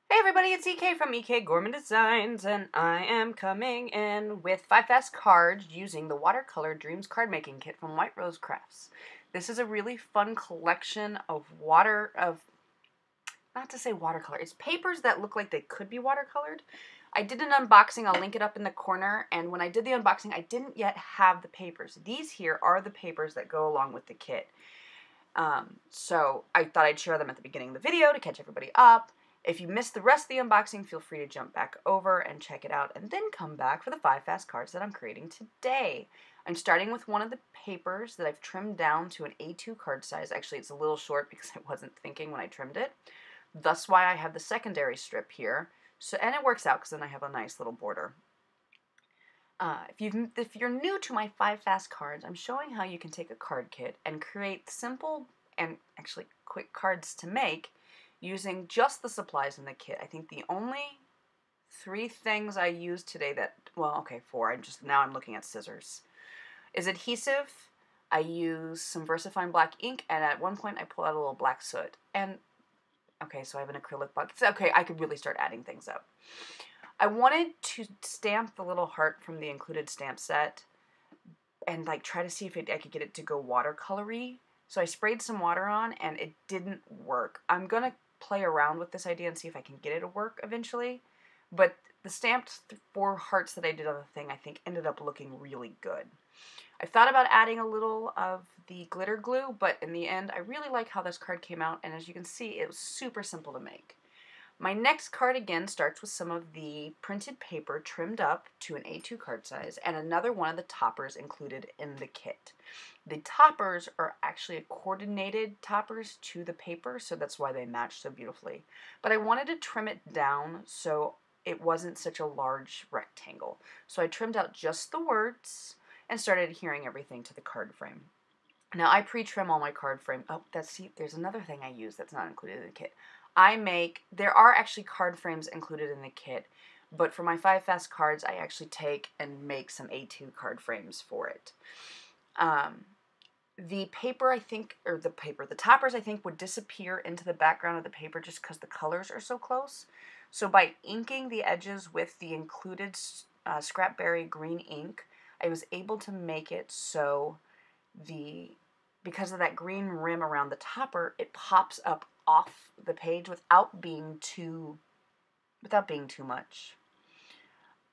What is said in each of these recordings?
Hey everybody, it's EK from EK Gorman Designs, and I am coming in with 5 fast cards using the Watercolor Dreams card making kit from White Rose Crafts. This is a really fun collection of not to say watercolor, it's papers that look like they could be watercolored. I did an unboxing, I'll link it up in the corner, and when I did the unboxing, I didn't yet have the papers. These here are the papers that go along with the kit. So I thought I'd share them at the beginning of the video to catch everybody up. If you missed the rest of the unboxing, feel free to jump back over and check it out, and then come back for the 5 fast cards that I'm creating today. I'm starting with one of the papers that I've trimmed down to an A2 card size. Actually, it's a little short because I wasn't thinking when I trimmed it. Thus why I have the secondary strip here. And it works out because then I have a nice little border. If you're new to my 5 fast cards, I'm showing how you can take a card kit and create simple and actually quick cards to make using just the supplies in the kit. I think the only 3 things I used today well, okay, 4. Now I'm looking at scissors. Is adhesive. I use some VersaFine black ink, and at one point I pulled out a little black soot. And okay, so I have an acrylic box. Okay, I could really start adding things up. I wanted to stamp the little heart from the included stamp set and try to see if I could get it to go watercolory. So I sprayed some water on and it didn't work. I'm going to play around with this idea and see if I can get it to work eventually. But the stamped 4 hearts that I did on the thing I think ended up looking really good. I thought about adding a little of the glitter glue, but in the end I really like how this card came out, and as you can see it was super simple to make. My next card again starts with some of the printed paper trimmed up to an A2 card size and another one of the toppers included in the kit. The toppers are actually coordinated toppers to the paper, so that's why they match so beautifully. But I wanted to trim it down so it wasn't such a large rectangle. So I trimmed out just the words and started adhering everything to the card frame. Now I pre-trim all my card frame. Oh, there's another thing I use that's not included in the kit. There are actually card frames included in the kit, but for my 5 fast cards, I actually take and make some A2 card frames for it. The toppers I think would disappear into the background of the paper just because the colors are so close. So by inking the edges with the included Scrapberry green ink, I was able to make it so because of that green rim around the topper, it pops up off the page without being too much.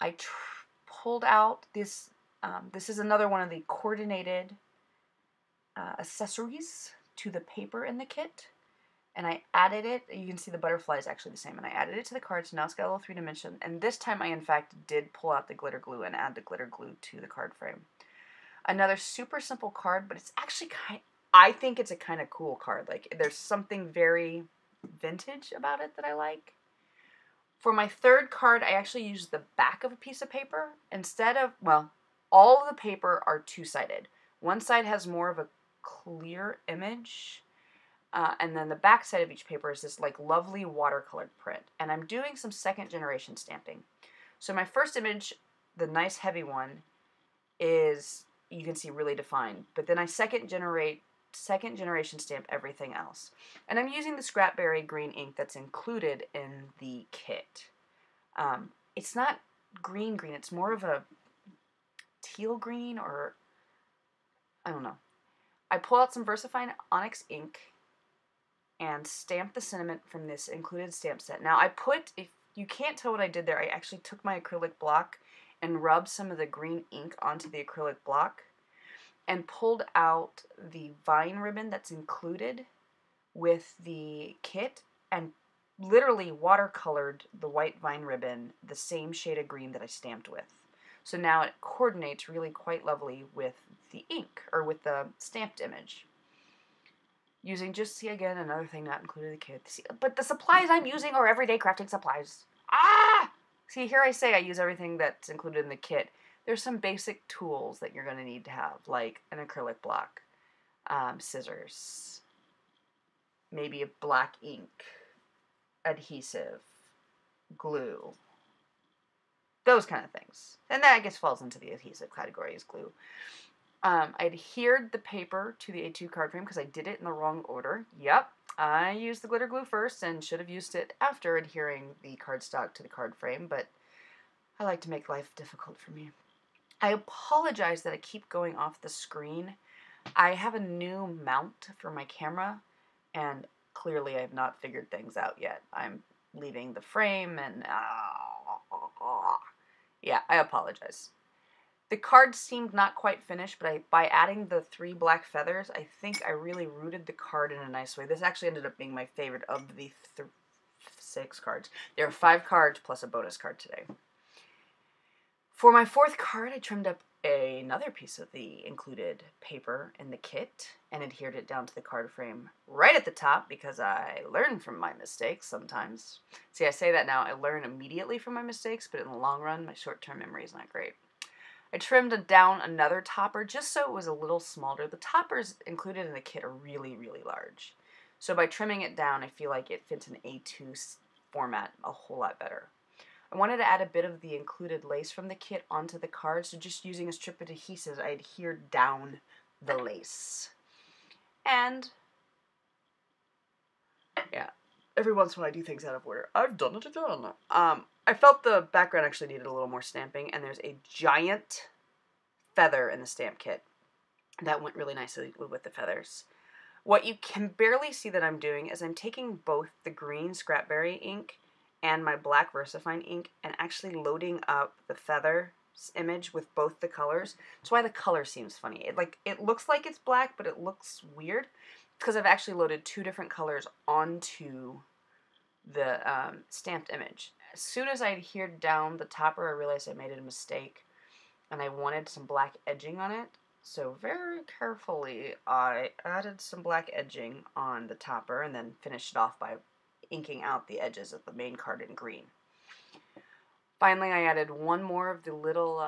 I pulled out this. This is another one of the coordinated accessories to the paper in the kit, and I added it. You can see the butterfly is actually the same, and I added it to the card, so now it's got a little 3-dimension. And this time, I in fact did pull out the glitter glue and add the glitter glue to the card frame. Another super simple card, but it's actually I think it's a kind of cool card. There's something very vintage about it that I like. For my 3rd card, I actually used the back of a piece of paper instead of, well, all of the paper are 2-sided. One side has more of a clear image, and then the back side of each paper is this lovely watercolored print. And I'm doing some 2nd generation stamping. So my first image, the nice heavy one, is, you can see, really defined. But then I second generation stamp everything else. And I'm using the Scrapberry green ink that's included in the kit. It's not green, it's more of a teal green, or I don't know. I pull out some VersaFine Onyx ink and stamp the sentiment from this included stamp set. Now if you can't tell what I did there, I actually took my acrylic block and rubbed some of the green ink onto the acrylic block and pulled out the vine ribbon that's included with the kit and literally watercolored the white vine ribbon the same shade of green that I stamped with. So now it coordinates really quite lovely with the ink, or with the stamped image. Using again, another thing not included in the kit. But the supplies I'm using are everyday crafting supplies. See, here I say I use everything that's included in the kit. There's some basic tools that you're going to need to have, like an acrylic block, scissors, maybe a black ink, adhesive, glue, those kind of things. And that, I guess, falls into the adhesive category as glue. I adhered the paper to the A2 card frame because I did it in the wrong order. Yep, I used the glitter glue first and should have used it after adhering the cardstock to the card frame, but I like to make life difficult for me. I apologize that I keep going off the screen. I have a new mount for my camera, and clearly I have not figured things out yet. I'm leaving the frame and yeah, I apologize. The card seemed not quite finished, but by adding the 3 black feathers, I think I really rooted the card in a nice way. This actually ended up being my favorite of the 6 cards. There are 5 cards plus a bonus card today. For my 4th card, I trimmed up another piece of the included paper in the kit and adhered it down to the card frame right at the top because I learn from my mistakes sometimes. See, I say that now. I learn immediately from my mistakes, but in the long run, my short-term memory is not great. I trimmed down another topper just so it was a little smaller. The toppers included in the kit are really, really large. So by trimming it down, I feel like it fits an A2 format a whole lot better. I wanted to add a bit of the included lace from the kit onto the card, so just using a strip of adhesive, I adhered down the lace. And, yeah, every once in a while I do things out of order. I've done it again. I felt the background actually needed a little more stamping, and there's a giant feather in the stamp kit. That went really nicely with the feathers. What you can barely see that I'm doing is I'm taking both the green Scrapberry ink and my black VersaFine ink and actually loading up the feather image with both the colors. That's why the color seems funny. It looks like it's black, but it looks weird because I've actually loaded 2 different colors onto the stamped image. As soon as I adhered down the topper, I realized I made a mistake and I wanted some black edging on it. So very carefully, I added some black edging on the topper and then finished it off by inking out the edges of the main card in green. Finally, I added one more of the little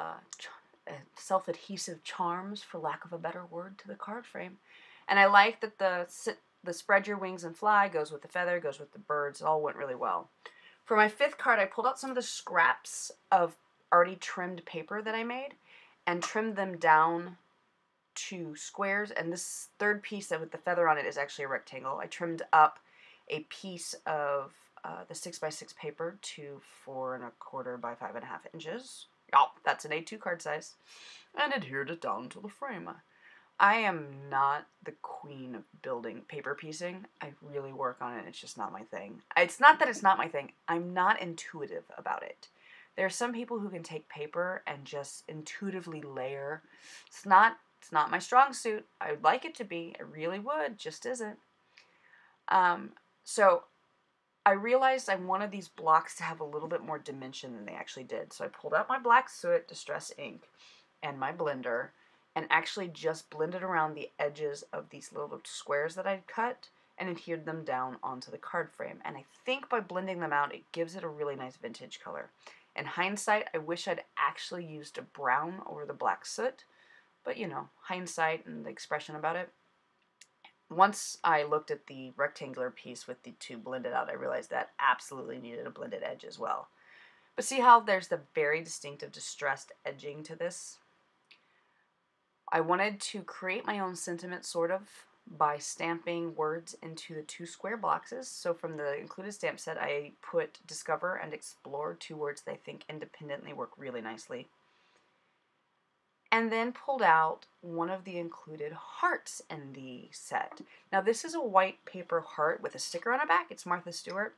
self-adhesive charms, for lack of a better word, to the card frame. And I like that the spread your wings and fly goes with the feather, goes with the birds. It all went really well. For my 5th card, I pulled out some of the scraps of already trimmed paper that I made and trimmed them down to squares. And this 3rd piece with the feather on it is actually a rectangle. I trimmed up a piece of the 6x6 paper to 4 1/4 by 5 1/2 inches. Oh, that's an A2 card size. And adhered it down to the frame. I am not the queen of building paper piecing. I really work on it. It's just not my thing. It's not that it's not my thing. I'm not intuitive about it. There are some people who can take paper and just intuitively layer. It's not my strong suit. I would like it to be. I really would. Just isn't. So I realized I wanted these blocks to have a little bit more dimension than they actually did. So I pulled out my black soot distress ink and my blender and actually just blended around the edges of these little squares that I'd cut and adhered them down onto the card frame. And I think by blending them out, it gives it a really nice vintage color. In hindsight, I wish I'd actually used a brown over the black soot, but you know, hindsight and the expression about it. Once I looked at the rectangular piece with the 2 blended out, I realized that absolutely needed a blended edge as well. But see how there's the very distinctive distressed edging to this? I wanted to create my own sentiment, sort of, by stamping words into the 2 square boxes. So from the included stamp set, I put discover and explore, 2 words that I think independently work really nicely. And then pulled out one of the included hearts in the set. Now this is a white paper heart with a sticker on the back. It's Martha Stewart.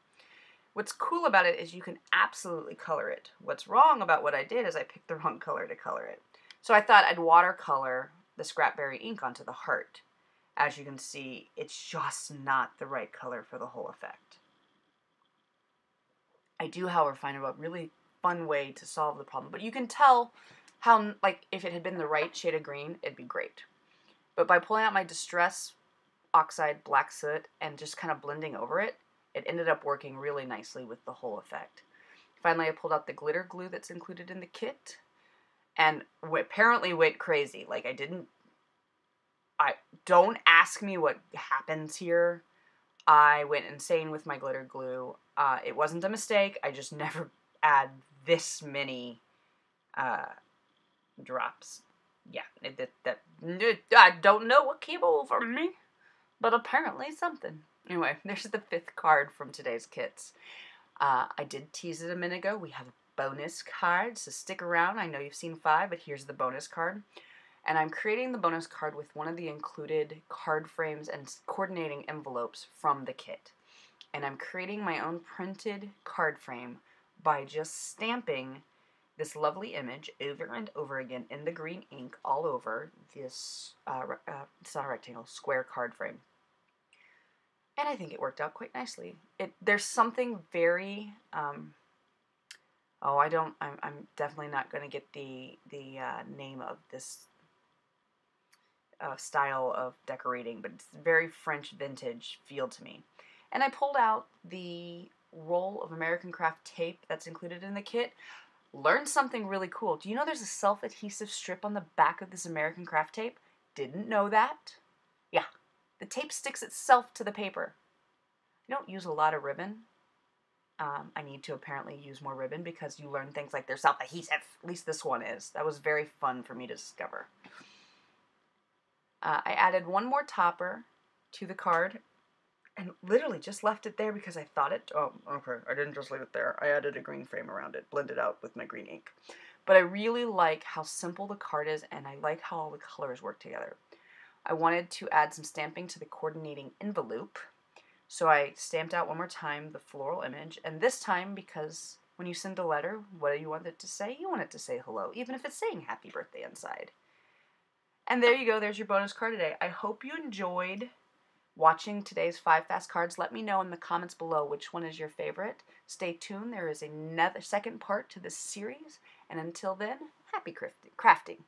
What's cool about it is you can absolutely color it. What's wrong about what I did is I picked the wrong color to color it. So I thought I'd watercolor the Scrapberry ink onto the heart. As you can see, it's just not the right color for the whole effect. I do, however, find a really fun way to solve the problem. But you can tell how, like, if it had been the right shade of green, it'd be great. But by pulling out my Distress Oxide Black Soot and just kind of blending over it, it ended up working really nicely with the whole effect. Finally, I pulled out the glitter glue that's included in the kit and apparently went crazy. Like, don't ask me what happens here. I went insane with my glitter glue. It wasn't a mistake. I just never add this many drops. Yeah, I don't know what came over me, but apparently something. Anyway, there's the 5th card from today's kits. I did tease it a minute ago. We have a bonus card, so stick around. I know you've seen 5, but here's the bonus card. And I'm creating the bonus card with one of the included card frames and coordinating envelopes from the kit. And I'm creating my own printed card frame by just stamping this lovely image over and over again in the green ink all over this, it's not a rectangle, square card frame. And I think it worked out quite nicely. There's something very, I'm definitely not going to get the name of this style of decorating, but it's very French vintage feel to me. And I pulled out the roll of American Craft tape that's included in the kit. Learned something really cool. Do you know there's a self-adhesive strip on the back of this American Craft tape? Didn't know that. Yeah, the tape sticks itself to the paper. I don't use a lot of ribbon. I need to apparently use more ribbon because you learn things like they're self-adhesive. At least this one is. That was very fun for me to discover. I added one more topper to the card and literally just left it there because I thought it... Oh, okay. I didn't just leave it there. I added a green frame around it, blended out with my green ink. But I really like how simple the card is, and I like how all the colors work together. I wanted to add some stamping to the coordinating envelope. So I stamped out one more time the floral image, and this time, because when you send a letter, what do you want it to say? You want it to say hello, even if it's saying happy birthday inside. And there you go, there's your bonus card today. I hope you enjoyed watching today's 5 fast cards. Let me know in the comments below which one is your favorite. Stay tuned, there is another second part to this series, and until then, happy crafting.